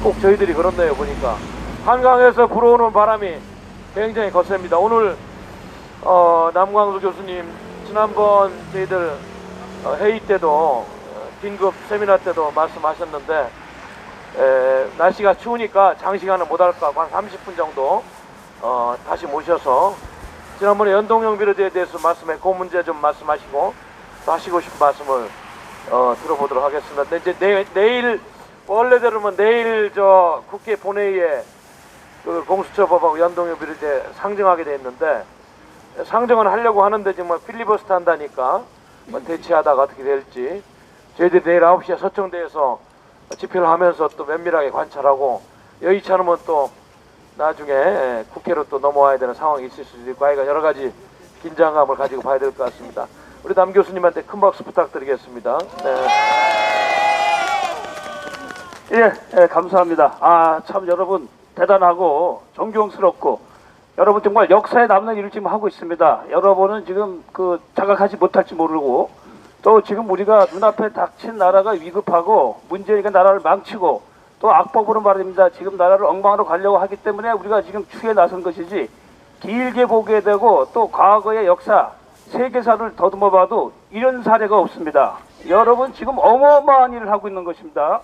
꼭 저희들이 그렇네요. 보니까 한강에서 불어오는 바람이 굉장히 거셉니다. 오늘 남광수 교수님 지난번 저희들 회의 때도 긴급 세미나 때도 말씀하셨는데 날씨가 추우니까 장시간은 못할까 하고 한 30분 정도 다시 모셔서 지난번에 연동형 비례대에 대해서 말씀했고 그 문제 좀 말씀하시고 또 하시고 싶은 말씀을 들어보도록 하겠습니다. 근데 이제 내일 원래대로면 내일 저 국회 본회의에 그 공수처법하고 연동형 비례대 상정하게 돼 있는데 상정은 하려고 하는데 정말 필리버스터 한다니까 대치하다가 어떻게 될지 저희들이 내일 9시에 서청대에서 집회를 하면서 또 면밀하게 관찰하고 여의치 않으면 또 나중에 국회로 또 넘어와야 되는 상황이 있을 수도 있고 하여간 여러 가지 긴장감을 가지고 봐야 될 것 같습니다. 우리 남 교수님한테 큰 박수 부탁드리겠습니다. 네. 예, 감사합니다. 참 여러분 대단하고 존경스럽고 여러분 정말 역사에 남는 일을 지금 하고 있습니다. 여러분은 지금 자각하지 못할지 모르고 또 지금 우리가 눈앞에 닥친 나라가 위급하고 문재인이 나라를 망치고 또 악법으로 말입니다. 지금 나라를 엉망으로 가려고 하기 때문에 우리가 지금 추에 나선 것이지 길게 보게 되고 또 과거의 역사 세계사를 더듬어 봐도 이런 사례가 없습니다. 여러분 지금 어마어마한 일을 하고 있는 것입니다.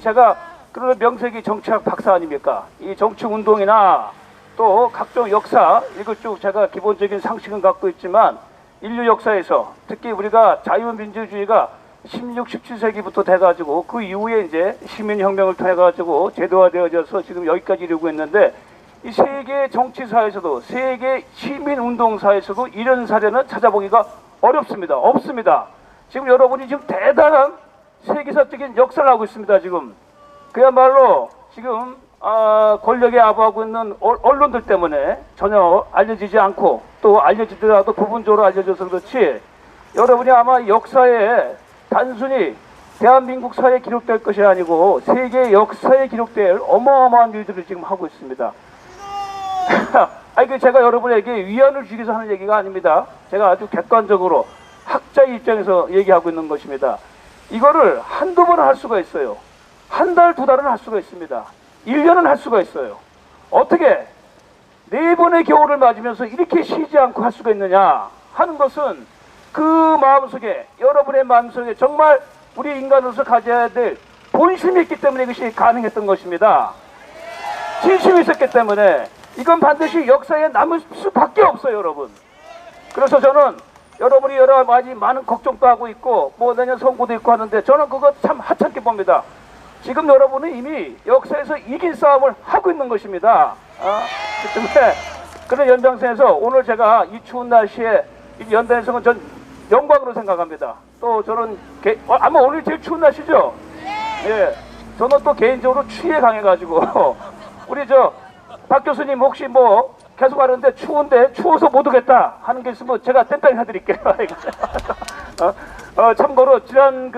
제가 그런 명색이 정치학 박사 아닙니까? 이 정치운동이나 또 각종 역사 이걸 쭉 제가 기본적인 상식은 갖고 있지만 인류 역사에서 특히 우리가 자유민주주의가 16, 17세기부터 돼가지고 그 이후에 이제 시민혁명을 통해가지고 제도화되어져서 지금 여기까지 이르고 있는데 이 세계 정치사에서도 세계 시민운동사에서도 이런 사례는 찾아보기가 어렵습니다. 없습니다. 지금 여러분이 지금 대단한 세계사적인 역사를 하고 있습니다. 지금 그야말로 지금 권력에 아부하고 있는 언론들 때문에 전혀 알려지지 않고 또 알려지더라도 부분적으로 알려져서 그렇지 여러분이 아마 역사에 단순히 대한민국 사회에 기록될 것이 아니고 세계 역사에 기록될 어마어마한 일들을 지금 하고 있습니다. 제가 여러분에게 위안을 주기 위해서 하는 얘기가 아닙니다. 제가 아주 객관적으로 학자의 입장에서 얘기하고 있는 것입니다. 이거를 한두 번은 할 수가 있어요. 한 달, 두 달은 할 수가 있습니다. 1년은 할 수가 있어요. 어떻게 4번의 겨울을 맞으면서 이렇게 쉬지 않고 할 수가 있느냐 하는 것은 그 마음속에 여러분의 마음속에 정말 우리 인간으로서 가져야 될 본심이 있기 때문에 이것이 가능했던 것입니다. 진심이 있었기 때문에 이건 반드시 역사에 남을 수밖에 없어요. 여러분. 그래서 저는 여러분이 여러 가지 많은 걱정도 하고 있고 뭐 내년 선거도 있고 하는데 저는 그거 참 하찮게 봅니다. 지금 여러분은 이미 역사에서 이긴 싸움을 하고 있는 것입니다. 때문에 그런 연장선에서 오늘 제가 이 추운 날씨에 연단에서는 전 영광으로 생각합니다. 또 저는 아마 오늘 제일 추운 날씨죠? 예. 저는 또 개인적으로 추위에 강해가지고 우리 박 교수님 혹시 뭐 계속 하는데 추운데 추워서 못 오겠다 하는 게 있으면 제가 땜빵 해드릴게요. 참고로 지난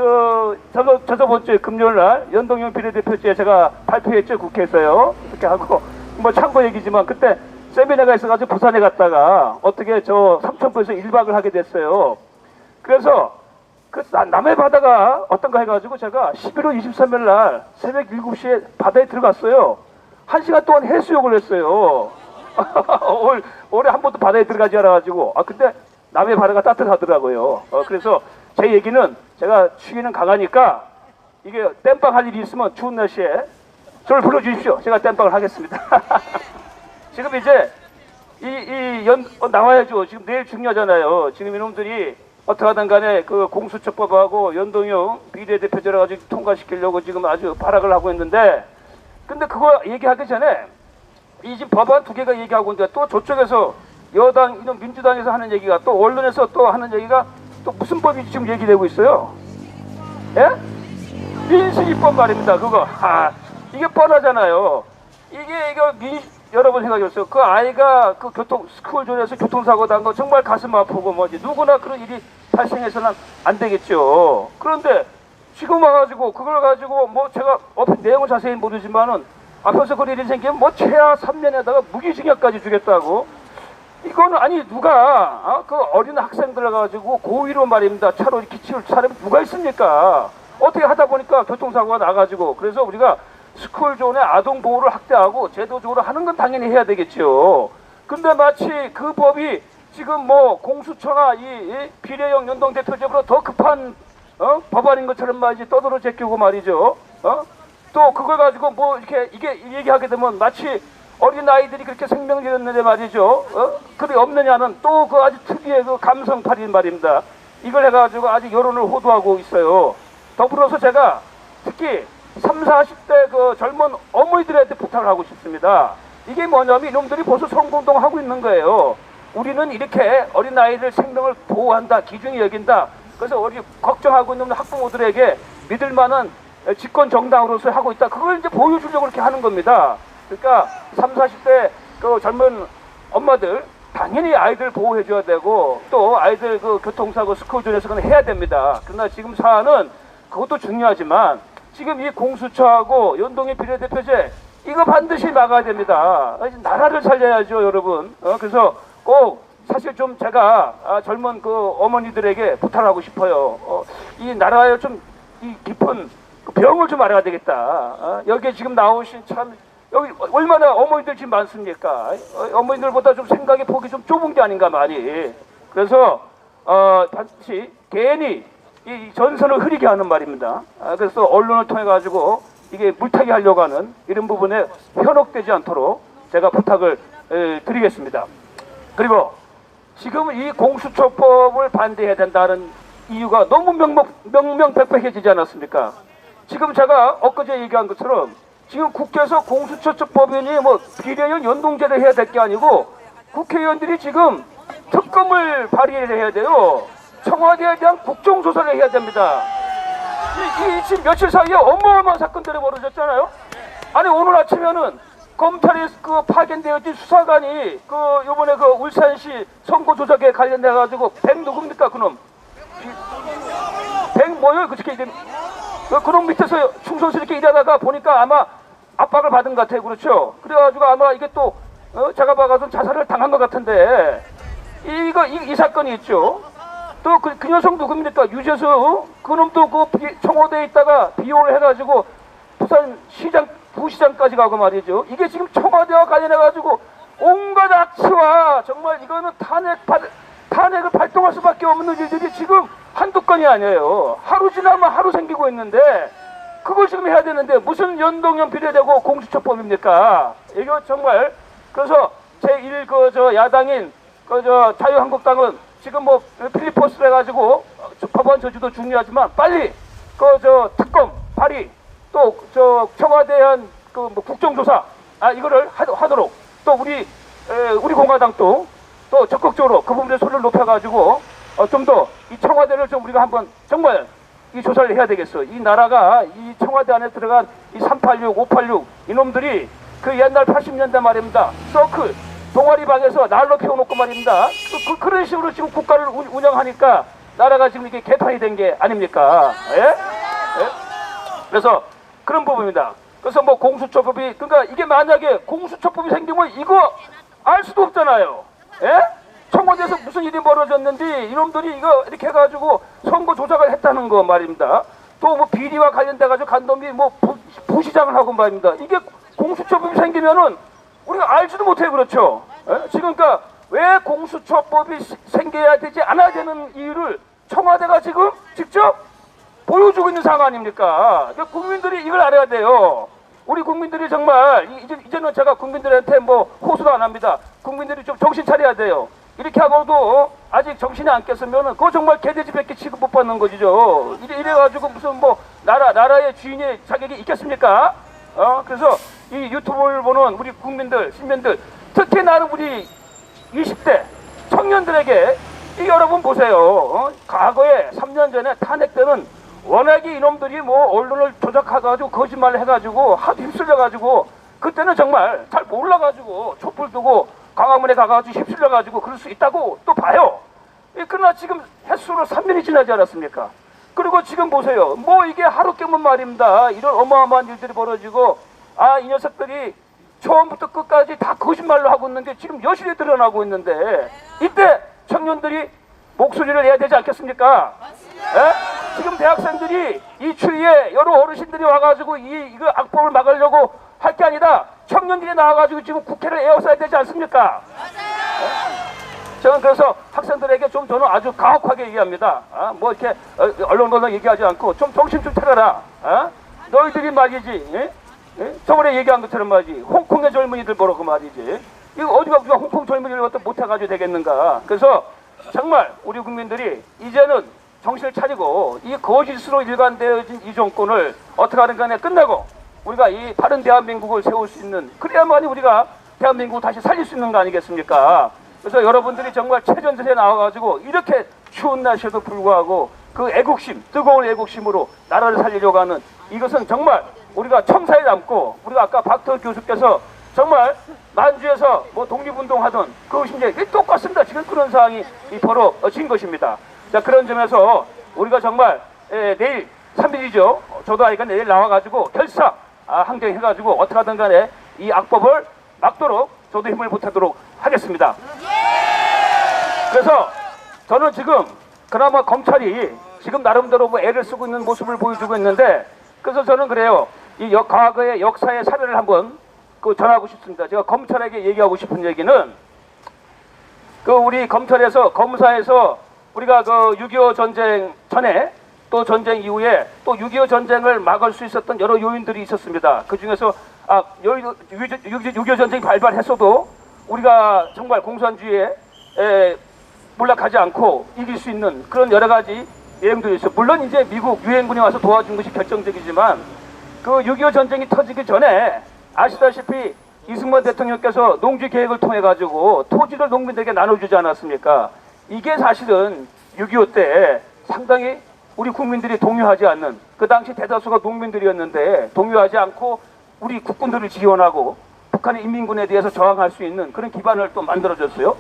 저번 주에 금요일날 연동형 비례대표제 제가 발표했죠. 국회에서요. 이렇게 하고 뭐 참고 얘기지만 그때 세미나가 있어가지고 부산에 갔다가 어떻게 삼천포에서 1박을 하게 됐어요. 그래서 남해 바다가 어떤가 해가지고 제가 11월 23일 날 새벽 7시에 바다에 들어갔어요. 1시간 동안 해수욕을 했어요. 올해 한 번도 바다에 들어가지 않아가지고 근데 남해 바다가 따뜻하더라고요. 그래서 제 얘기는 제가 추위는 강하니까 이게 땜빵 할 일이 있으면 추운 날씨에 저를 불러주십시오. 제가 땜빵을 하겠습니다. 지금 이제 나와야죠. 지금 내일 중요하잖아요. 지금 이놈들이 어떻게 하든 간에 그 공수처법하고 연동형 비례대표제를 가지고 통과시키려고 지금 아주 발악을 하고 있는데 근데 그거 얘기하기 전에 이 지금 법안 2개가 얘기하고 있는데 또 저쪽에서 여당 이런 민주당에서 하는 얘기가 또 언론에서 또 하는 얘기가 또 무슨 법이 지금 얘기되고 있어요? 예? 민식이법 말입니다. 그거 이게 뻔하잖아요. 여러분 생각해보세요. 그 아이가 스쿨존에서 교통사고 난 거 정말 가슴 아프고 뭐지 누구나 그런 일이 발생해서는 안 되겠죠. 그런데 지금 와가지고 그걸 가지고 뭐 제가 내용을 자세히 모르지만은 앞에서 그런 일이 생기면 뭐 최하 3년에다가 무기징역까지 주겠다고. 이거는 아니 누가 그 어린 학생들 가지고 고의로 말입니다. 차로 이렇게 치울 사람이 누가 있습니까? 어떻게 하다 보니까 교통사고가 나가지고 그래서 우리가 스쿨존의 아동 보호를 확대하고 제도적으로 하는 건 당연히 해야 되겠죠. 근데 마치 그 법이 지금 뭐 공수처나 이 비례형 연동 대표적으로 더 급한 법안인 것처럼 말이지 떠들어 제끼고 말이죠. 또 그걸 가지고 뭐 이렇게 이게 얘기하게 되면 마치 어린 아이들이 그렇게 생명을 잃었는데 말이죠. 그게 없느냐는 또 그 아주 특유의 그 감성팔인 말입니다. 이걸 해가지고 아직 여론을 호도하고 있어요. 더불어서 제가 특히 30, 40대 그 젊은 어머니들한테 부탁을 하고 싶습니다. 이게 뭐냐면 이놈들이 벌써 선거운동하고 있는 거예요. 우리는 이렇게 어린아이들 생명을 보호한다, 기중히 여긴다. 그래서 우리 걱정하고 있는 학부모들에게 믿을 만한 집권 정당으로서 하고 있다. 그걸 이제 보여주려고 그렇게 하는 겁니다. 그러니까 30, 40대 그 젊은 엄마들 당연히 아이들 보호해줘야 되고 또 아이들 그 교통사고 스쿨존에서 그건 해야 됩니다. 그러나 지금 사안은 그것도 중요하지만 지금 이 공수처하고 연동의 비례대표제 이거 반드시 막아야 됩니다. 나라를 살려야죠, 여러분. 그래서 꼭 사실 좀 제가 젊은 그 어머니들에게 부탁하고 싶어요. 이 나라에 좀 이 깊은 병을 좀 알아야 되겠다. 여기에 지금 나오신 참 여기 얼마나 어머니들 지금 많습니까? 어머니들보다 좀 생각의 폭이 좀 좁은 게 아닌가 많이. 그래서 반드시 괜히 이 전선을 흐리게 하는 말입니다. 그래서 언론을 통해 가지고 이게 물타기 하려고 하는 이런 부분에 현혹되지 않도록 제가 부탁을 드리겠습니다. 그리고 지금 이 공수처법을 반대해야 된다는 이유가 너무 명명백백해지지 않았습니까? 지금 제가 엊그제 얘기한 것처럼 지금 국회에서 공수처법이니 뭐 비례형 연동제를 해야 될 게 아니고 국회의원들이 지금 특검을 발의를 해야 돼요. 청와대에 대한 국정조사를 해야 됩니다. 이 지금 며칠 사이에 어마어마한 사건들이 벌어졌잖아요. 아니 오늘 아침에는 검찰이 그 파견되어진 수사관이 그 요번에 그 울산시 선거조작에 관련돼 가지고 100 누굽니까 그놈? 100 뭐요? 그렇게 이제 그놈 밑에서 충성스럽게 일하다가 보니까 아마 압박을 받은 것 같아요. 그렇죠? 그래가지고 아마 이게 또 제가 봐가지고 자살을 당한 것 같은데 이 사건이 있죠. 또 그 녀석 누굽니까? 유재수 그놈도 그 청와대에 있다가 비호를 해가지고 부산 시장 부시장까지 가고 말이죠. 이게 지금 청와대와 관련해가지고 온갖 악취와 정말 이거는 탄핵을 발동할 수밖에 없는 일들이 지금 한두 건이 아니에요. 하루 지나면 하루 생기고 있는데 그걸 지금 해야 되는데 무슨 연동형 비례되고 공수처법입니까? 이거 정말 그래서 제1 그 야당인 그 자유한국당은 지금 뭐 필리포스를 해가지고 법안 저지도 중요하지만 빨리 그 특검 발의 또 청와대에 대한 그 뭐 국정조사 이거를 하도록 또 우리 공화당도 또 적극적으로 그 부분에 손을 높여가지고 좀 더 이 청와대를 좀 우리가 한번 정말 이 조사를 해야 되겠어. 이 나라가 이 청와대 안에 들어간 이 386, 586 이놈들이 그 옛날 80년대 말입니다. 서클 동아리방에서 난로 피워놓고 말입니다. 그런 식으로 지금 국가를 운영하니까 나라가 지금 이게 개판이 된 게 아닙니까? 예? 예? 그래서 그런 부분입니다. 그래서 뭐 공수처법이 그러니까 이게 만약에 공수처법이 생기면 이거 알 수도 없잖아요. 예? 청와대에서 무슨 일이 벌어졌는지 이놈들이 이거 이렇게 해가지고 선거 조작을 했다는 거 말입니다. 또 뭐 비리와 관련돼가지고 간 놈이 뭐 부시장을 하고 말입니다. 이게 공수처법이 생기면은 우리가 알지도 못해요. 그렇죠? 예? 지금 그러니까 왜 공수처법이 생겨야 되지 않아야 되는 이유를 청와대가 지금 직접 보여주고 있는 상황 아닙니까? 그러니까 국민들이 이걸 알아야 돼요. 우리 국민들이 정말 이제는 제가 국민들한테 뭐 호소도 안 합니다. 국민들이 좀 정신 차려야 돼요. 이렇게 하고도 아직 정신이 안 깼으면은 그거 정말 개돼지밖에 취급 못 받는 거죠. 이래가지고 무슨 뭐 나라의 주인의 자격이 있겠습니까? 그래서 이 유튜브를 보는 우리 국민들, 시민들, 특히 나는 우리 20대 청년들에게 여러분 보세요. 과거에 3년 전에 탄핵 때는 워낙에 이놈들이 뭐 언론을 조작해가지고 거짓말을 해가지고 하도 휩쓸려가지고 그때는 정말 잘 몰라가지고 촛불 두고 광화문에 가가지고 휩쓸려가지고 그럴 수 있다고 또 봐요. 그러나 지금 횟수로 3년이 지나지 않았습니까? 그리고 지금 보세요. 뭐 이게 하루 깨면 말입니다. 이런 어마어마한 일들이 벌어지고 이 녀석들이 처음부터 끝까지 다 거짓말로 하고 있는 게 지금 여실히 드러나고 있는데 이때 청년들이 목소리를 내야 되지 않겠습니까? 예? 지금 대학생들이 이 추위에 여러 어르신들이 와가지고 이거 악법을 막으려고 할 게 아니라 청년들이 나와가지고 지금 국회를 에워싸야 되지 않습니까? 저는 그래서 학생들에게 저는 아주 가혹하게 얘기합니다. 뭐 이렇게 얼렁얼렁 얘기하지 않고 좀 정신 좀 차려라. 너희들이 말이지, 저번에 얘기한 것처럼 말이지, 홍콩의 젊은이들 보라고 말이지. 이거 어디가 우리가 홍콩 젊은이를 갖다 못해가지고 되겠는가. 그래서 정말 우리 국민들이 이제는 정신을 차리고 이 거짓으로 일관되어진 이 정권을 어떻게 하든 간에 끝내고 우리가 이 바른 대한민국을 세울 수 있는, 그래야만이 우리가 대한민국을 다시 살릴 수 있는 거 아니겠습니까? 그래서 여러분들이 정말 최전선에 나와가지고 이렇게 추운 날씨에도 불구하고 그 애국심, 뜨거운 애국심으로 나라를 살리려고 하는, 이것은 정말 우리가 청사에 남고, 우리가 아까 박터 교수께서 정말 만주에서 뭐 독립운동하던 그것이 이제 똑같습니다. 지금 그런 상황이 벌어진 것입니다. 자, 그런 점에서 우리가 정말 내일 3일이죠. 저도 아이가 내일 나와가지고 항쟁해가지고 어떻게 하든 간에 이 악법을 막도록 저도 힘을 보태도록 하겠습니다. 그래서 저는 지금 그나마 검찰이 지금 나름대로 뭐 애를 쓰고 있는 모습을 보여주고 있는데, 그래서 저는 그래요. 이 과거의 역사의 사례를 한번 전하고 싶습니다. 제가 검찰에게 얘기하고 싶은 얘기는, 우리 검찰에서, 검사에서 우리가 6.25 전쟁 전에 또 전쟁 이후에 또 6.25 전쟁을 막을 수 있었던 여러 요인들이 있었습니다. 그 중에서 6.25 전쟁이 발발했어도 우리가 정말 공산주의에 몰락하지 않고 이길 수 있는 그런 여러 가지 예행들이 있어요. 물론 이제 미국 유엔군이 와서 도와준 것이 결정적이지만, 6.25 전쟁이 터지기 전에 아시다시피 이승만 대통령께서 농지 계획을 통해 가지고 토지를 농민들에게 나눠주지 않았습니까? 이게 사실은 6.25 때 상당히 우리 국민들이 동요하지 않는, 그 당시 대다수가 농민들이었는데 동요하지 않고 우리 국군들을 지원하고 북한의 인민군에 대해서 저항할 수 있는 그런 기반을 또 만들어줬어요.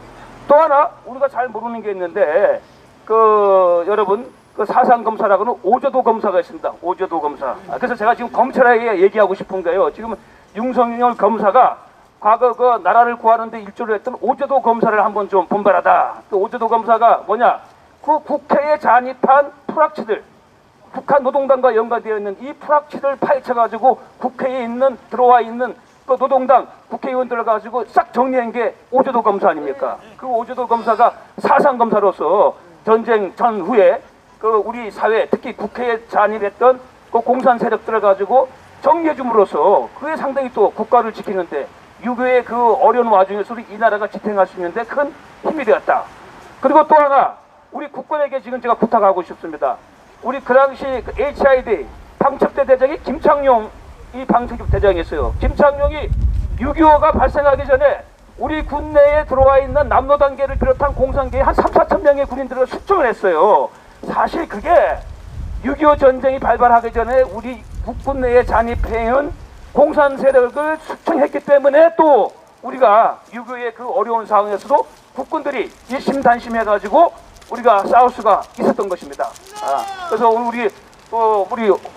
또 하나 우리가 잘 모르는 게 있는데, 여러분 사상검사라고는 오조도 검사가 있습니다. 오조도 검사. 그래서 제가 지금 검찰에게 얘기하고 싶은 거예요. 지금 윤석열 검사가 과거 나라를 구하는데 일조를 했던 오조도 검사를 한번 좀 분발하다. 그 오조도 검사가 뭐냐? 국회에 잔입한 프락치들, 북한 노동당과 연관되어 있는 이 프락치들 파헤쳐가지고 국회에 들어와 있는 그 노동당 국회의원들을 가지고 싹 정리한 게 오조도 검사 아닙니까? 그 오조도 검사가 사상검사로서 전쟁 전후에 우리 사회, 특히 국회에 잔입했던 공산 세력들을 가지고 정리해 줌으로써 그게 상당히 또 국가를 지키는데, 6.25의 어려운 와중에서도 이 나라가 지탱할 수 있는데 큰 힘이 되었다. 그리고 또 하나, 우리 국군에게 지금 제가 부탁하고 싶습니다. 우리 그 당시 HID 방첩대 대장이 김창룡 이 방첩 대장이었어요. 김창룡이 6.25가 발생하기 전에 우리 군내에 들어와 있는 남로단계를 비롯한 공산계에 한 3,4천 명의 군인들을 숙청을 했어요. 사실 그게 6.25 전쟁이 발발하기 전에 우리 국군 내에 잔입해온 공산 세력을 숙청했기 때문에 또 우리가 6.25의 그 어려운 상황에서도 국군들이 일심단심해가지고 우리가 싸울 수가 있었던 것입니다. 그래서 우리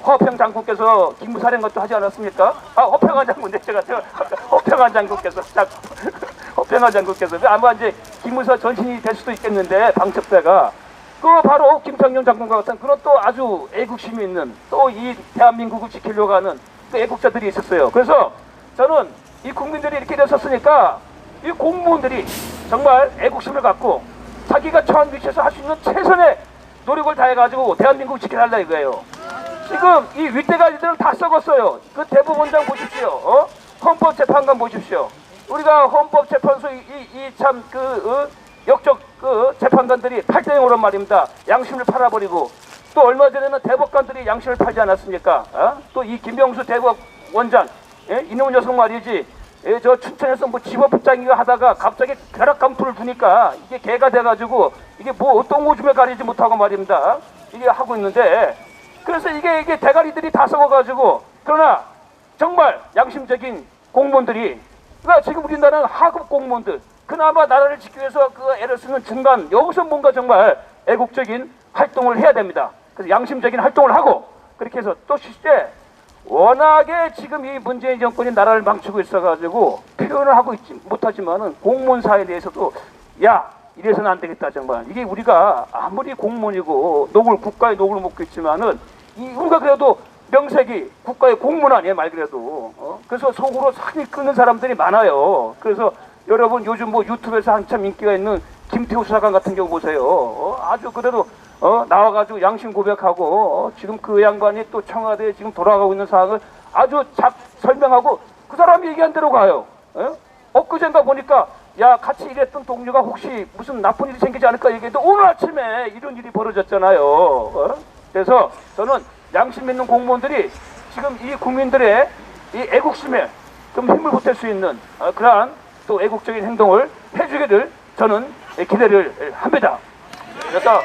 허평 장군께서 기무사령관도 하지 않았습니까? 허평한 장군인데 제가 허평한 장군께서 허평한 장군께서 아마 이제 기무사 전신이 될 수도 있겠는데, 방첩대가 바로 김창룡 장군과 같은 그런 또 아주 애국심이 있는, 또 이 대한민국을 지키려고 하는 또 애국자들이 있었어요. 그래서 저는 이 국민들이 이렇게 됐었으니까 이 공무원들이 정말 애국심을 갖고 자기가 처한 위치에서 할 수 있는 최선의 노력을 다해가지고 대한민국을 지켜달라 이거예요. 지금 이 윗대가리들은 다 썩었어요. 그 대법원장 보십시오. 헌법재판관 보십시오. 우리가 헌법재판소 역적 재판관들이 8대0으로 말입니다. 양심을 팔아버리고, 또 얼마 전에는 대법관들이 양심을 팔지 않았습니까? 또 이 김병수 대법원장, 이놈 녀석 말이지. 저 춘천에서 뭐 집업장이가 하다가 갑자기 벼락감투를 두니까 이게 개가 돼가지고 이게 뭐 어떤 오줌에 가리지 못하고 말입니다. 이게 하고 있는데, 그래서 이게 대가리들이 다 썩어가지고, 그러나 정말 양심적인 공무원들이, 그러니까 지금 우리나라는 하급 공무원들, 그나마 나라를 지키기 위해서 애를 쓰는 중간, 여기서 뭔가 정말 애국적인 활동을 해야 됩니다. 그래서 양심적인 활동을 하고, 그렇게 해서 또 실제 워낙에 지금 이 문재인 정권이 나라를 망치고 있어가지고 표현을 하고 있지 못하지만은 공무원 사회에 대해서도, 야, 이래서는 안 되겠다 정말. 이게 우리가 아무리 공무원이고 국가의 녹을 먹고 있지만은 우리가 그래도 명색이 국가의 공무원 아니에요 말 그래도. 그래서 속으로 산이 끓는 사람들이 많아요. 그래서 여러분 요즘 뭐 유튜브에서 한참 인기가 있는 김태우 수사관 같은 경우 보세요. 아주 그래도 나와가지고 양심 고백하고 지금 그 양반이 또 청와대에 지금 돌아가고 있는 상황을 아주 설명하고 그 사람이 얘기한 대로 가요. 엊그젠가 보니까 야 같이 일했던 동료가 혹시 무슨 나쁜 일이 생기지 않을까 얘기했는데 오늘 아침에 이런 일이 벌어졌잖아요. 그래서 저는 양심 있는 공무원들이 지금 이 국민들의 이 애국심에 좀 힘을 보탤 수 있는 그러한 또 애국적인 행동을 해주기를 저는 기대를 합니다. 그래서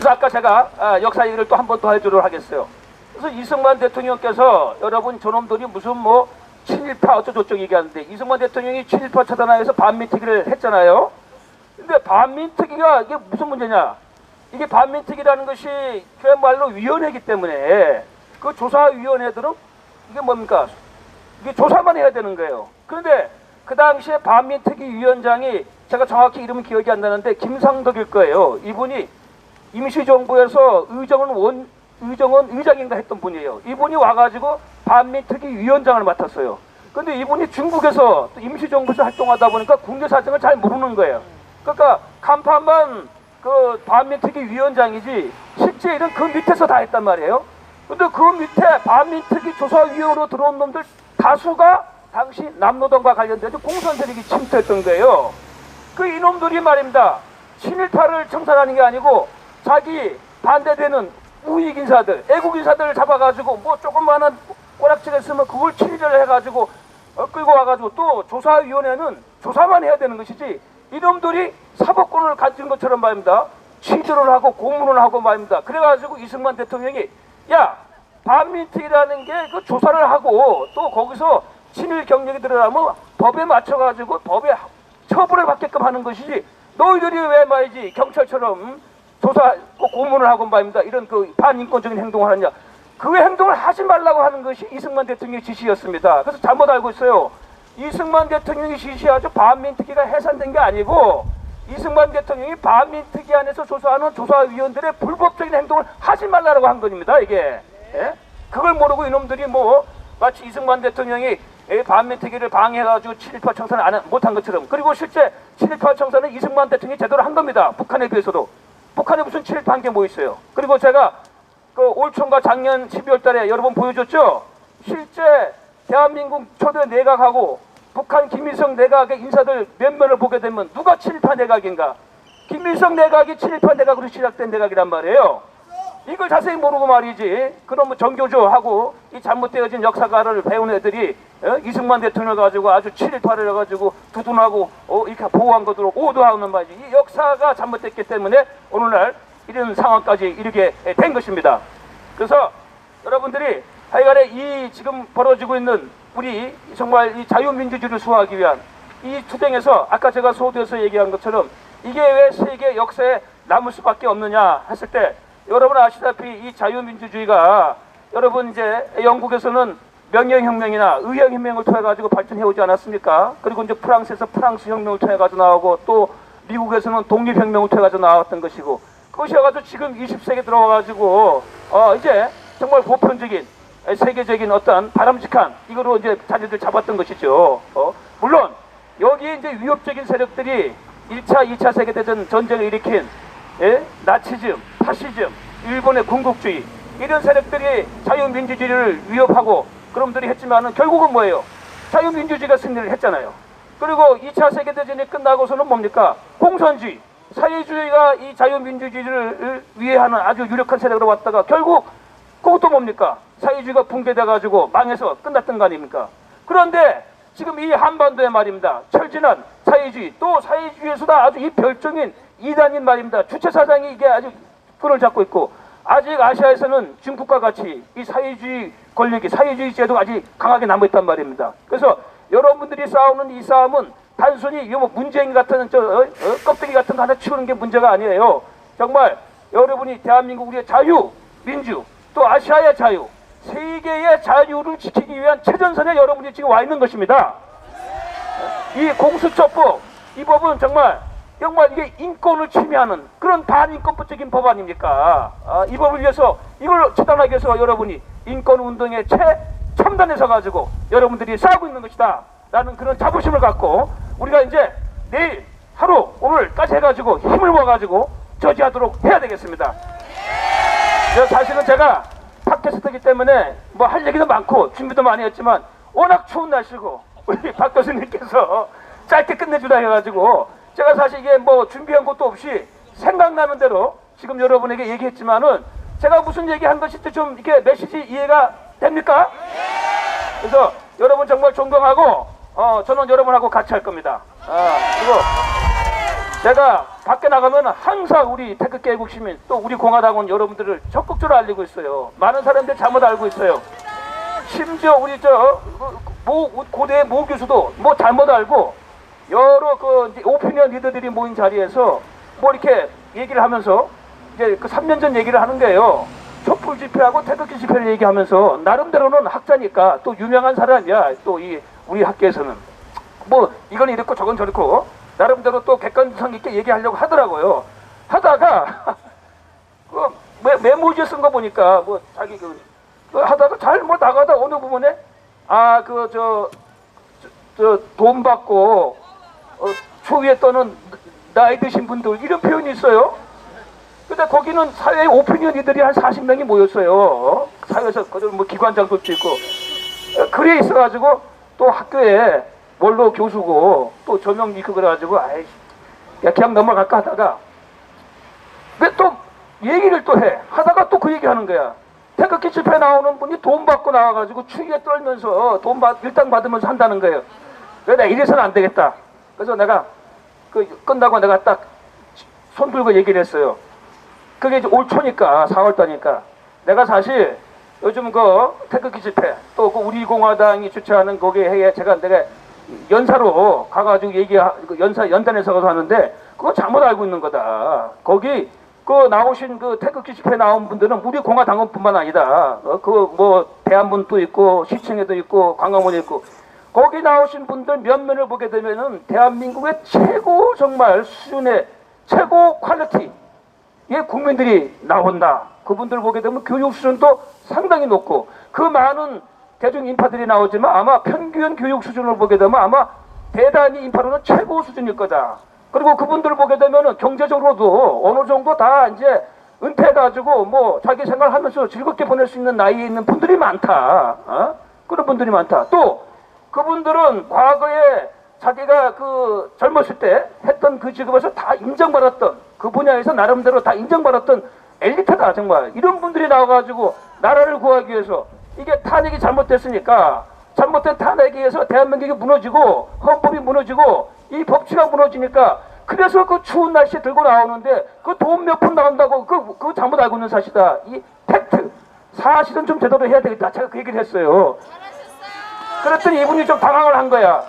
아까 제가 역사 얘기를 또 한 번 더 해주도록 하겠어요. 그래서 이승만 대통령께서 여러분 저놈들이 무슨 뭐 친일파 어쩌고저쩌고 얘기하는데 이승만 대통령이 친일파 차단하여서 반민특위를 했잖아요. 근데 반민특위가 이게 무슨 문제냐? 이게 반민특위라는 것이 그야말로 위원회이기 때문에 그 조사위원회들은 이게 뭡니까? 이게 조사만 해야 되는 거예요. 그런데 그 당시에 반민특위 위원장이 제가 정확히 이름은 기억이 안 나는데 김상덕일 거예요. 이분이 임시정부에서 의정원 의장인가 했던 분이에요. 이분이 와가지고 반민특위 위원장을 맡았어요. 근데 이분이 중국에서 또 임시정부에서 활동하다 보니까 국내 사정을 잘 모르는 거예요. 그러니까 간판만 그 반민특위 위원장이지 실제 일은 그 밑에서 다 했단 말이에요. 근데 그 밑에 반민특위 조사위원으로 들어온 놈들 다수가 당시 남노동과 관련돼서 공산 세력이 침투했던 거예요. 그 이놈들이 말입니다. 친일파를 청산하는 게 아니고 자기 반대되는 우익 인사들, 애국 인사들을 잡아가지고 뭐 조그마한 꼬락지가 있으면 그걸 친일을 해가지고 끌고 와가지고 또 조사위원회는 조사만 해야 되는 것이지 이놈들이 사법권을 가진 것처럼 말입니다. 취조를 하고 고문을 하고 말입니다. 그래가지고 이승만 대통령이 야 반민특위라는 게 그 조사를 하고 또 거기서 친일 경력이 들어가면 법에 맞춰가지고 법에 처벌을 받게끔 하는 것이지 너희들이 왜 말이지 경찰처럼 조사 고문을 하고 말입니다. 이런 그 반인권적인 행동을 하느냐. 그 행동을 하지 말라고 하는 것이 이승만 대통령의 지시였습니다. 그래서 잘못 알고 있어요. 이승만 대통령이 지시하죠. 반민특위가 해산된 게 아니고 이승만 대통령이 반민특위 안에서 조사하는 조사위원들의 불법적인 행동을 하지 말라고 한 겁니다. 이게. 예? 그걸 모르고 이놈들이 뭐 마치 이승만 대통령이 반민특위를 방해해가지고 친일파 청산을 못한 것처럼. 그리고 실제 친일파 청산은 이승만 대통령이 제대로 한 겁니다. 북한에 비해서도. 북한에 무슨 친일파 한 게 뭐 있어요. 그리고 제가 그 올 총과 작년 12월 달에 여러 번 보여줬죠. 실제 대한민국 초대 내각하고 북한 김일성 내각의 인사들 면면을 보게 되면 누가 친일파 내각인가? 김일성 내각이 친일파 내각으로 시작된 내각이란 말이에요. 이걸 자세히 모르고 말이지. 그러면 정교조하고 이 잘못되어진 역사가를 배운 애들이 이승만 대통령을 가지고 아주 친일파를 해가지고 두둔하고 이렇게 보호한 것으로 오도하는 말이지. 이 역사가 잘못됐기 때문에 오늘날 이런 상황까지 이르게 된 것입니다. 그래서 여러분들이 하여간에 이 지금 벌어지고 있는 우리 정말 이 자유민주주의를 수호하기 위한 이 투쟁에서 아까 제가 소두에서 얘기한 것처럼 이게 왜 세계 역사에 남을 수밖에 없느냐 했을 때 여러분 아시다시피 이 자유민주주의가 여러분 이제 영국에서는 명예혁명이나 의학혁명을 통해 가지고 발전해 오지 않았습니까? 그리고 이제 프랑스에서 프랑스 혁명을 통해 가지고 나오고 또 미국에서는 독립혁명을 통해 가지고 나왔던 것이고 그것이어가지고 지금 20세기에 들어와가지고 이제 정말 보편적인 세계적인 어떤 바람직한 이거로 이제 자리를 잡았던 것이죠. 물론 여기에 이제 위협적인 세력들이 1차, 2차 세계대전 전쟁을 일으킨 나치즘, 파시즘, 일본의 군국주의 이런 세력들이 자유민주주의를 위협하고 그놈들이 했지만은 결국은 뭐예요? 자유민주주의가 승리를 했잖아요. 그리고 2차 세계대전이 끝나고서는 뭡니까? 공산주의, 사회주의가 이 자유민주주의를 위해하는 아주 유력한 세력으로 왔다가 결국 그것도 뭡니까? 사회주의가 붕괴돼가지고 망해서 끝났던 거 아닙니까? 그런데 지금 이 한반도에 말입니다. 철진한 사회주의, 또 사회주의에서도 아주 이 별종인 이단인 말입니다. 주체사상이 이게 아주 끈을 잡고 있고 아직 아시아에서는 중국과 같이 이 사회주의 권력이 사회주의 제도가 아직 강하게 남아있단 말입니다. 그래서 여러분들이 싸우는 이 싸움은 단순히 뭐 문재인 같은 껍데기 같은 거 하나 치우는 게 문제가 아니에요. 정말 여러분이 대한민국 우리의 자유, 민주, 또 아시아의 자유, 세계의 자유를 지키기 위한 최전선에 여러분이 지금 와 있는 것입니다. 이 공수처법, 이 법은 정말 정말 이게 인권을 침해하는 그런 반인권법적인 법 아닙니까? 이 법을 위해서 이걸 처단하기 위해서 여러분이 인권운동의 최첨단에 서가지고 여러분들이 싸우고 있는 것이다 라는 그런 자부심을 갖고 우리가 이제 내일 하루 오늘까지 해가지고 힘을 모아가지고 저지하도록 해야 되겠습니다. 사실은 제가 팟캐스트이기 때문에 뭐 할 얘기도 많고 준비도 많이 했지만 워낙 추운 날씨고 우리 박 교수님께서 짧게 끝내주라 해가지고 제가 사실 이게 뭐 준비한 것도 없이 생각나는 대로 지금 여러분에게 얘기했지만은 제가 무슨 얘기한 것이 좀 이렇게 메시지 이해가 됩니까? 그래서 여러분 정말 존경하고 저는 여러분하고 같이 할 겁니다. 그리고 제가 밖에 나가면 항상 우리 태극기 애국 시민 또 우리 공화당원 여러분들을 적극적으로 알리고 있어요. 많은 사람들이 잘못 알고 있어요. 심지어 우리 고대 모 교수도 뭐 잘못 알고 여러 그 오피니언 리더들이 모인 자리에서 뭐 이렇게 얘기를 하면서 이제 그 3년 전 얘기를 하는 거예요. 촛불 집회하고 태극기 집회를 얘기하면서 나름대로는 학자니까 또 유명한 사람이야. 또 이 우리 학계에서는 뭐 이건 이렇고 저건 저렇고 나름대로 또 객관성 있게 얘기하려고 하더라고요. 하다가 그 메모지에 쓴 거 보니까 뭐 자기 그 하다가 잘 뭐 나가다 어느 부분에 돈 받고 추위에 떠는 나이 드신 분들 이런 표현이 있어요. 근데 거기는 사회 오피니언이들이 한 40명이 모였어요. 사회에서 그들 뭐 기관장도 있고 그래 있어가지고 또 학교에 원로 교수고 또 조명 있고 그래가지고 아이 야 그냥 넘어갈까 하다가 왜 또 얘기를 또 해 하다가 또 그 얘기하는 거야. 태극기 집회 나오는 분이 돈 받고 나와가지고 추위에 떨면서 일당 받으면서 한다는 거예요. 그래서 내가 이래서는 안 되겠다. 그래서 내가 끝나고 내가 딱 손 들고 얘기를 했어요. 그게 이제 올 초니까 4월달이니까 내가 사실 요즘 그 태극기 집회 또 그 우리 공화당이 주최하는 거기에 내가 연사로 가가지고 연단에서 가서 하는데 그거 잘못 알고 있는 거다. 거기 나오신 그 태극기 집회 나온 분들은 우리 공화당원뿐만 아니다. 뭐 대한문도 있고 시청에도 있고 관광원에 있고 거기 나오신 분들 면면을 보게 되면은 대한민국의 최고 정말 수준의 최고 퀄리티 예 국민들이 나온다. 그분들 보게 되면 교육 수준도 상당히 높고 그 많은 대중 인파들이 나오지만 아마 평균 교육 수준을 보게 되면 아마 대단히 인파로는 최고 수준일 거다. 그리고 그분들을 보게 되면은 경제적으로도 어느 정도 다 이제 은퇴해가지고 뭐 자기 생활하면서 즐겁게 보낼 수 있는 나이에 있는 분들이 많다. 그런 분들이 많다. 또 그분들은 과거에 자기가 그 젊었을 때 했던 그 직업에서 다 인정받았던 그 분야에서 나름대로 다 인정받았던 엘리트다. 정말 이런 분들이 나와가지고 나라를 구하기 위해서 이게 탄핵이 잘못됐으니까 잘못된 탄핵에 의해서 대한민국이 무너지고 헌법이 무너지고 이 법치가 무너지니까 그래서 그 추운 날씨에 들고 나오는데 그 돈 몇 푼 나온다고 그거 잘못 알고 있는 사실이다. 이 팩트 사실은 좀 제대로 해야 되겠다. 제가 그 얘기를 했어요. 그랬더니 이분이 좀 당황을 한 거야.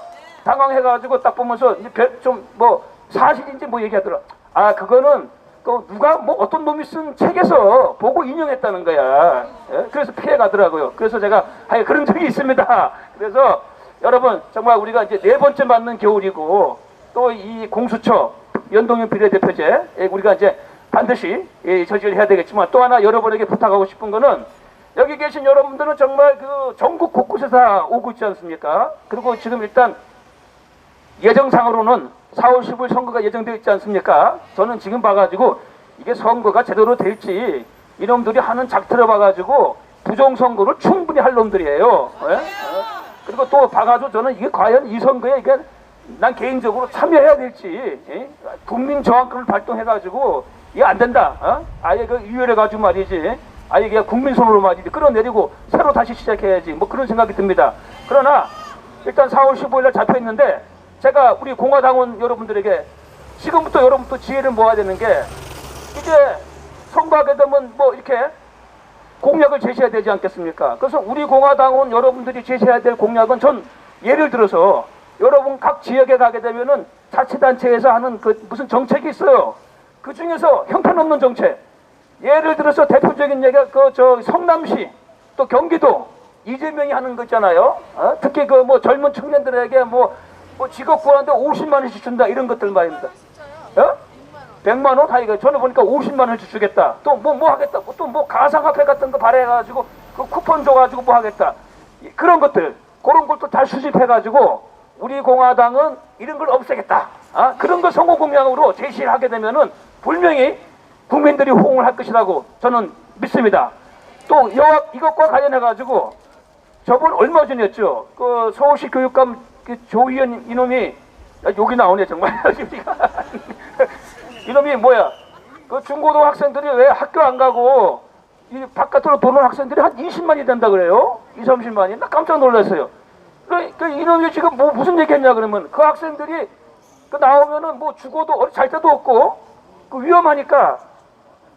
당황해가지고 딱 보면서 좀 뭐 사실인지 뭐 얘기하더라. 그거는 누가 뭐 어떤 놈이 쓴 책에서 보고 인용했다는 거야. 예? 그래서 피해가더라고요. 그래서 제가 그런 적이 있습니다. 그래서 여러분 정말 우리가 이제 4번째 맞는 겨울이고 또 이 공수처 연동형 비례대표제 우리가 이제 반드시 저지를 해야 되겠지만 또 하나 여러분에게 부탁하고 싶은 거는 여기 계신 여러분들은 정말 그 전국 곳곳에 다 오고 있지 않습니까? 그리고 지금 일단 예정상으로는 4월 15일 선거가 예정되어 있지 않습니까? 저는 지금 봐가지고 이게 선거가 제대로 될지 이놈들이 하는 작태를 봐가지고 부정선거를 충분히 할 놈들이에요. 그리고 또 봐가지고 저는 이게 과연 이 선거에 이게 난 개인적으로 참여해야 될지 국민 저항권을 발동해가지고 이게 안 된다. 아예 그 의결해가지고 말이지. 아예 그냥 국민 손으로 말이지 끌어내리고 새로 다시 시작해야지. 뭐 그런 생각이 듭니다. 그러나 일단 4월 15일날 잡혀있는데 제가 우리 공화당원 여러분들에게 지금부터 여러분부터 지혜를 모아야 되는 게 이제 선거하게 되면 뭐 이렇게 공약을 제시해야 되지 않겠습니까? 그래서 우리 공화당원 여러분들이 제시해야 될 공약은 전 예를 들어서 여러분 각 지역에 가게 되면은 자치단체에서 하는 그 무슨 정책이 있어요. 그 중에서 형편없는 정책. 예를 들어서 대표적인 얘기가 성남시 또 경기도 이재명이 하는 거 있잖아요. 특히 그 뭐 젊은 청년들에게 뭐 직업 구하는데 50만 원씩 준다 이런 것들 말입니다. 어? 100만 원? 하이가 전에 보니까 50만 원 주겠다. 또 뭐 하겠다. 또 뭐 가상화폐 같은 거 발행해가지고 그 쿠폰 줘가지고 뭐 하겠다. 그런 것들, 그런 것도 다 수집해가지고 우리 공화당은 이런 걸 없애겠다. 그런 거 선거 공약으로 제시를 하게 되면은 분명히 국민들이 호응을 할 것이라고 저는 믿습니다. 또 이것과 관련해가지고 저번 얼마 전이었죠. 그 서울시 교육감 그 조희연 이놈이 여기 나오네 정말. 이놈이 뭐야? 그 중고등 학생들이 왜 학교 안 가고 이 바깥으로 도는 학생들이 한 20만이 된다 그래요? 20, 30만이. 나 깜짝 놀랐어요. 그 이놈이 지금 뭐 무슨 얘기했냐 그러면 그 학생들이 그 나오면은 뭐 죽어도 잘 데도 없고 그 위험하니까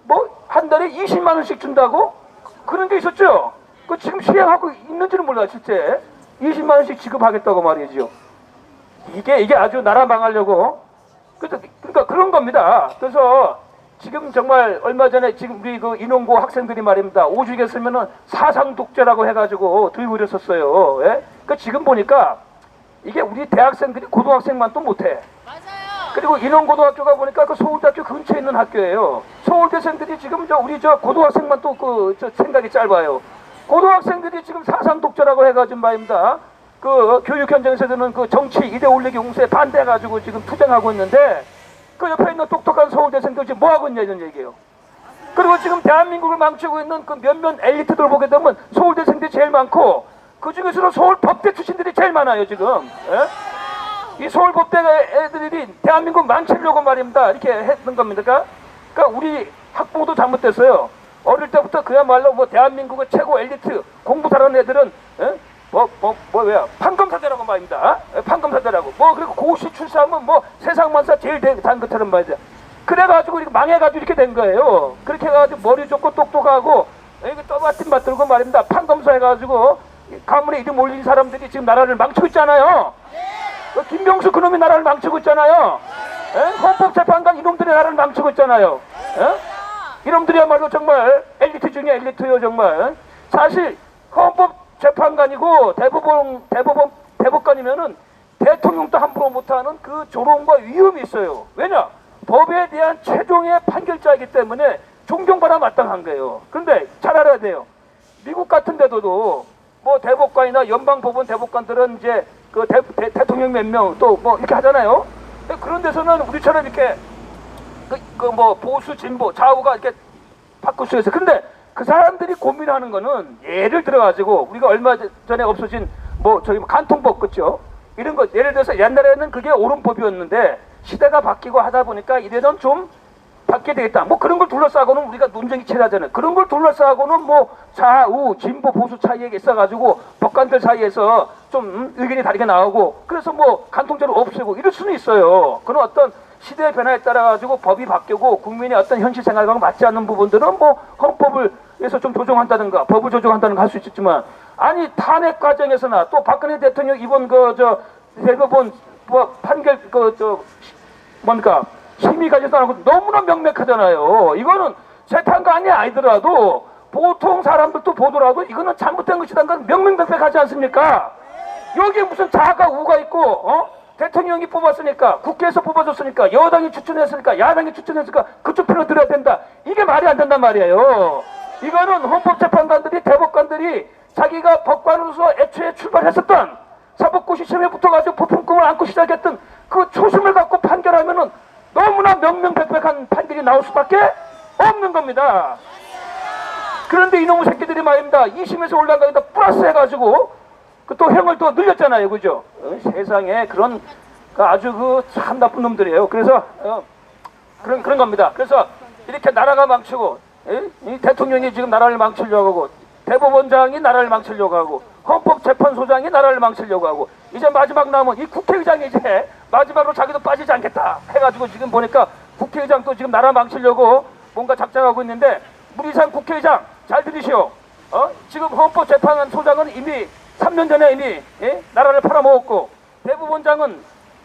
뭐 한 달에 20만 원씩 준다고 그런 게 있었죠. 그 지금 시행하고 있는지는 몰라 실제 20만 원씩 지급하겠다고 말이죠. 이게 아주 나라 망하려고 그러니까 그런 겁니다. 그래서 지금 정말 얼마 전에 지금 우리 그 인원고 학생들이 말입니다. 오죽 했으면은 사상 독재라고 해가지고 들고 이랬었어요. 예? 그러니까 지금 보니까 이게 우리 대학생들이 고등학생만 또 못해. 맞아요. 그리고 인원고등학교가 보니까 그 서울대학교 근처에 있는 학교예요. 서울대생들이 지금 우리 고등학생만 또 생각이 짧아요. 고등학생들이 지금 사상 독재라고 해가지고 말입니다. 그 교육 현장에서는 그 정치 이데올로기 공세에 반대해가지고 지금 투쟁하고 있는데 그 옆에 있는 똑똑한 서울대생들 지금 뭐 하고 있냐 이런 얘기예요. 그리고 지금 대한민국을 망치고 있는 그 몇몇 엘리트들 보게 되면 서울대생들이 제일 많고 그 중에서는 서울법대 출신들이 제일 많아요 지금. 예? 이 서울법대 애들이 대한민국 망치려고 말입니다. 이렇게 했던 겁니다. 그러니까 우리 학부모도 잘못됐어요. 어릴 때부터 그야말로 뭐 대한민국의 최고 엘리트 공부 잘하는 애들은 뭐야 판검사대라고 말입니다. 판검사대라고 뭐 그리고 고시 출세하면 뭐 세상만사 제일 단 것처럼 말이야. 그래가지고 이렇게 망해가지고 이렇게 된 거예요. 그렇게 해가지고 머리 좋고 똑똑하고 이게 떠받침 맞들고 말입니다. 판검사 해가지고 가문에 이름 올린 사람들이 지금 나라를 망치고 있잖아요. 김병수 그놈이 나라를 망치고 있잖아요. 헌법재판관 이놈들이 나라를 망치고 있잖아요. 이놈들이야말로 정말 엘리트 중에 엘리트요 정말. 사실 헌법재판관이고 대법관이면은 대통령도 함부로 못하는 그 조롱과 위험이 있어요. 왜냐? 법에 대한 최종의 판결자이기 때문에 존경받아 마땅한 거예요. 그런데 잘 알아야 돼요. 미국 같은 데도 뭐 대법관이나 연방법원 대법관들은 이제 그 대통령 몇 명 또 뭐 이렇게 하잖아요. 그런 데서는 우리처럼 이렇게 뭐 보수 진보 좌우가 이렇게 바꿀 수 있어요. 근데 그 사람들이 고민하는 거는 예를 들어 가지고 우리가 얼마 전에 없어진 뭐 저기 간통법 그죠? 이런 거 예를 들어서 옛날에는 그게 옳은 법이었는데 시대가 바뀌고 하다 보니까 이제는 좀 바뀌어야 되겠다. 뭐 그런 걸 둘러싸고는 우리가 논쟁이 치닫잖아요. 그런 걸 둘러싸고는 뭐 좌우 진보 보수 차이가 있어가지고 법관들 사이에서 좀 의견이 다르게 나오고 그래서 뭐 간통죄를 없애고 이럴 수는 있어요. 그런 어떤 시대의 변화에 따라 가지고 법이 바뀌고 국민의 어떤 현실 생활과 맞지 않는 부분들은 뭐 헌법을 해서 좀 조정한다든가 법을 조정한다든가 할 수 있겠지만 아니 탄핵 과정에서나 또 박근혜 대통령 이번 대법원 뭐 판결 뭡니까 심의 가져서 너무나 명백하잖아요. 이거는 재판관이 아니더라도 보통 사람들도 보더라도 이거는 잘못된 것이라는 건 명명백백하지 않습니까? 여기에 무슨 자가 우가 있고 대통령이 뽑았으니까 국회에서 뽑아줬으니까 여당이 추천했으니까 야당이 추천했으니까 그쪽 편을 들어야 된다. 이게 말이 안 된단 말이에요. 이거는 헌법재판관들이 대법관들이 자기가 법관으로서 애초에 출발했었던 사법고시 시험에 붙어가지고 법원 꿈을 안고 시작했던 그 초심을 갖고 판결하면은 너무나 명명백백한 판결이 나올 수밖에 없는 겁니다. 그런데 이놈의 새끼들이 말입니다. 2심에서 올라가니까 플러스 해가지고 또 형을 또 늘렸잖아요. 그죠? 세상에 그런 아주 참 나쁜 놈들이에요. 그래서 그런 겁니다. 그래서 이렇게 나라가 망치고 이 대통령이 지금 나라를 망치려고 하고 대법원장이 나라를 망치려고 하고 헌법재판소장이 나라를 망치려고 하고 이제 마지막 남은 이 국회의장이 이제 마지막으로 자기도 빠지지 않겠다 해가지고 지금 보니까 국회의장도 지금 나라 망치려고 뭔가 작정하고 있는데 문희상 국회의장 잘 들으시오. 지금 헌법재판소장은 이미 3년 전에 이미 나라를 팔아먹었고 대법원장은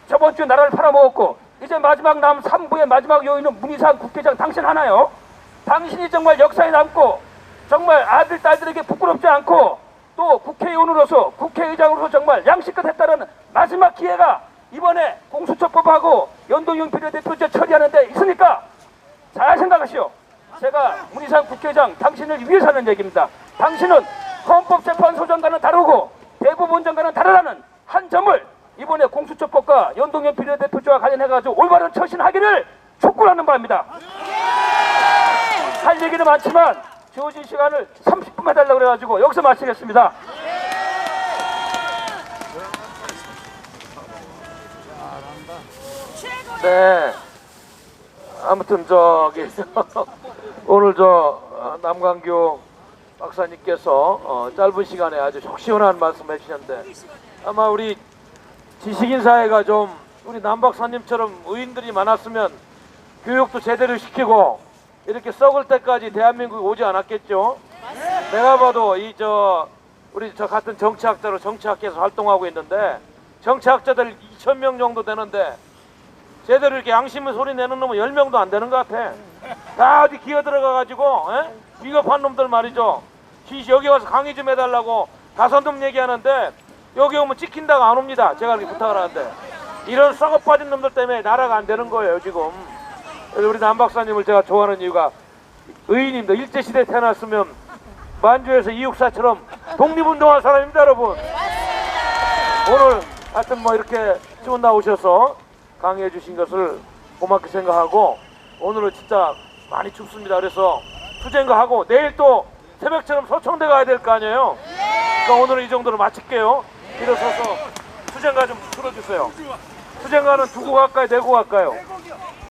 저번 주에 나라를 팔아먹었고 이제 마지막 남은 3부의 마지막 요인은 문희상 국회의장 당신 하나요. 당신이 정말 역사에 남고 정말 아들 딸들에게 부끄럽지 않고 또 국회의원으로서 국회의장으로서 정말 양식껏 했다는 마지막 기회가 이번에 공수처법하고 연동형 비례대표제 처리하는데 하기 위해서 하는 얘기입니다. 당신은 헌법재판소장과는 다르고 대법원장과는 다르다는 한 점을 이번에 공수처법과 연동형 비례대표제와 관련해가지고 올바른 처신하기를 촉구하는 바입니다. 할 얘기는 많지만 주어진 시간을 30분 해달라고 그래가지고 여기서 마치겠습니다. 네. 아무튼 저기 오늘 남광규 박사님께서 짧은 시간에 아주 속 시원한 말씀 해주셨는데 아마 우리 지식인 사회가 좀 우리 남 박사님처럼 의인들이 많았으면 교육도 제대로 시키고 이렇게 썩을 때까지 대한민국에 오지 않았겠죠. 내가 봐도 우리 저 같은 정치학자로 정치학계에서 활동하고 있는데 정치학자들 2,000명 정도 되는데 제대로 이렇게 양심의 소리 내는 놈은 10명도 안 되는 것 같아. 다 어디 기어 들어가가지고 비겁한 놈들 말이죠. 여기 와서 강의 좀 해달라고 5놈 얘기하는데 여기 오면 찍힌다고 안 옵니다. 제가 이렇게 부탁을 하는데 이런 썩어 빠진 놈들 때문에 나라가 안 되는 거예요 지금. 그래서 우리 남 박사님을 제가 좋아하는 이유가 의인입니다. 일제시대에 태어났으면 만주에서 이육사처럼 독립운동한 사람입니다 여러분. 오늘 하여튼 뭐 이렇게 쭉 나오셔서 강의해 주신 것을 고맙게 생각하고 오늘은 진짜 많이 춥습니다. 그래서 투쟁가 하고 내일 또 새벽처럼 서청대 가야 될 거 아니에요. 그러니까 오늘은 이 정도로 마칠게요. 일어서서 투쟁가 좀 틀어주세요. 투쟁가는 두고 갈까요? 내고 갈까요?